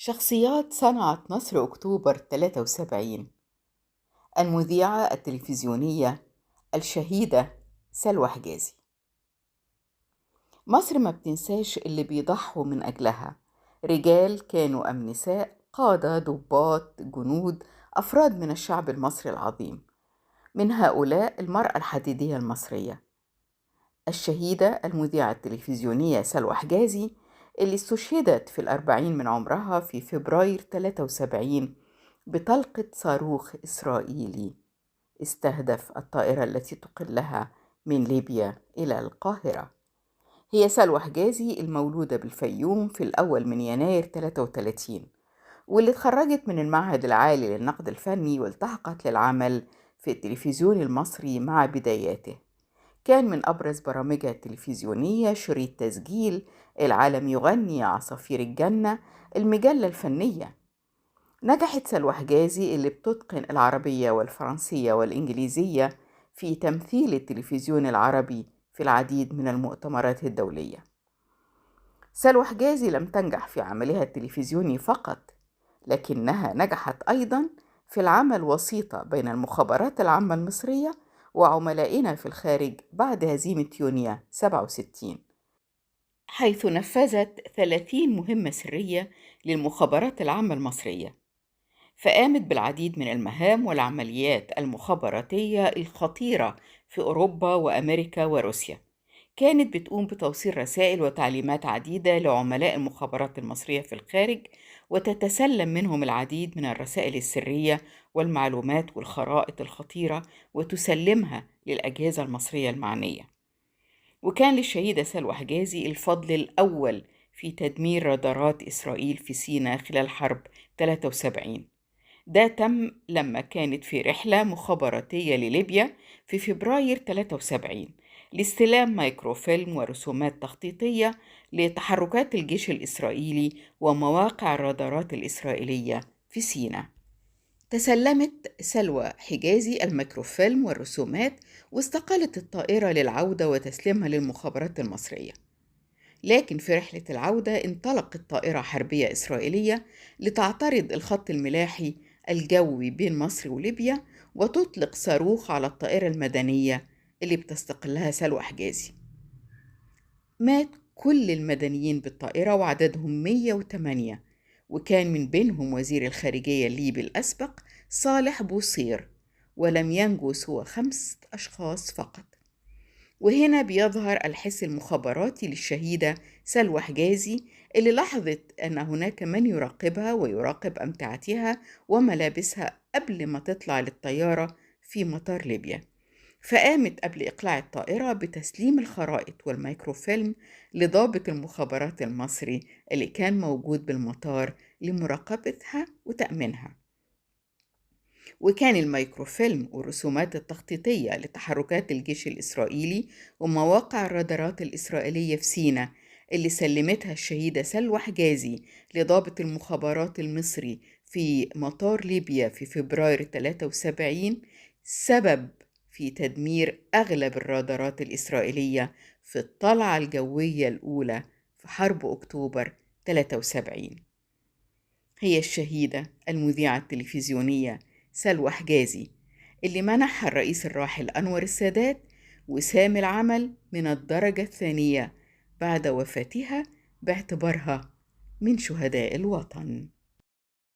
شخصيات صنعت نصر أكتوبر 73. المذيعة التلفزيونية الشهيدة سلوى حجازي. مصر ما بتنساش اللي بيضحوا من أجلها، رجال كانوا أم نساء، قادة، ضباط، جنود، أفراد من الشعب المصري العظيم. من هؤلاء المرأة الحديدية المصرية الشهيدة المذيعة التلفزيونية سلوى حجازي، اللي استشهدت في 40 من عمرها في فبراير 73 بطلقة صاروخ إسرائيلي استهدف الطائرة التي تقلها من ليبيا إلى القاهرة. هي سلوى حجازي المولودة بالفيوم في الأول من يناير 33، واللي اتخرجت من المعهد العالي للنقد الفني والتحقت للعمل في التلفزيون المصري مع بداياته. كان من أبرز برامجها التلفزيونية شريط تسجيل، العالم يغني، عصافير الجنة، المجلة الفنية. نجحت سلوى حجازي اللي بتتقن العربية والفرنسية والإنجليزية في تمثيل التلفزيون العربي في العديد من المؤتمرات الدولية. سلوى حجازي لم تنجح في عملها التلفزيوني فقط، لكنها نجحت أيضا في العمل وسيطة بين المخابرات العامة المصرية وعملائنا في الخارج بعد هزيمة يونيو 67، حيث نفذت 30 مهمة سرية للمخابرات العامة المصرية، فقامت بالعديد من المهام والعمليات المخابراتية الخطيرة في أوروبا وأمريكا وروسيا. كانت بتقوم بتوصيل رسائل وتعليمات عديدة لعملاء المخابرات المصرية في الخارج، وتتسلم منهم العديد من الرسائل السرية والمعلومات والخرائط الخطيرة وتسلمها للأجهزة المصرية المعنية. وكان للشهيدة سلوى حجازي الفضل الأول في تدمير رادارات إسرائيل في سيناء خلال حرب 73. ده تم لما كانت في رحلة مخابراتية لليبيا في فبراير 73 لاستلام مايكروفيلم ورسومات تخطيطية لتحركات الجيش الإسرائيلي ومواقع الرادارات الإسرائيلية في سيناء. تسلمت سلوى حجازي الميكروفيلم والرسومات، واستقالت الطائرة للعودة وتسليمها للمخابرات المصرية. لكن في رحلة العودة انطلقت طائرة حربية إسرائيلية لتعترض الخط الملاحي الجوي بين مصر وليبيا، وتطلق صاروخ على الطائرة المدنية اللي بتستقلها سلوى حجازي. مات كل المدنيين بالطائرة وعددهم 108، وكان من بينهم وزير الخارجية الليبي الأسبق صالح بوصير، ولم ينجو سوى 5 أشخاص فقط. وهنا بيظهر الحس المخابراتي للشهيدة سلوى حجازي، اللي لاحظت أن هناك من يراقبها ويراقب أمتعتها وملابسها قبل ما تطلع للطيارة في مطار ليبيا، فقامت قبل إقلاع الطائرة بتسليم الخرائط والميكروفيلم لضابط المخابرات المصري اللي كان موجود بالمطار لمراقبتها وتأمينها. وكان الميكروفيلم والرسومات التخطيطية لتحركات الجيش الإسرائيلي ومواقع الرادارات الإسرائيلية في سيناء اللي سلمتها الشهيدة سلوى حجازي لضابط المخابرات المصري في مطار ليبيا في فبراير 73 سبب في تدمير أغلب الرادارات الإسرائيلية في الطلعة الجوية الأولى في حرب أكتوبر 73. هي الشهيدة المذيعة التلفزيونية سلوى حجازي اللي منحها الرئيس الراحل أنور السادات وسام العمل من الدرجة الثانية بعد وفاتها باعتبارها من شهداء الوطن.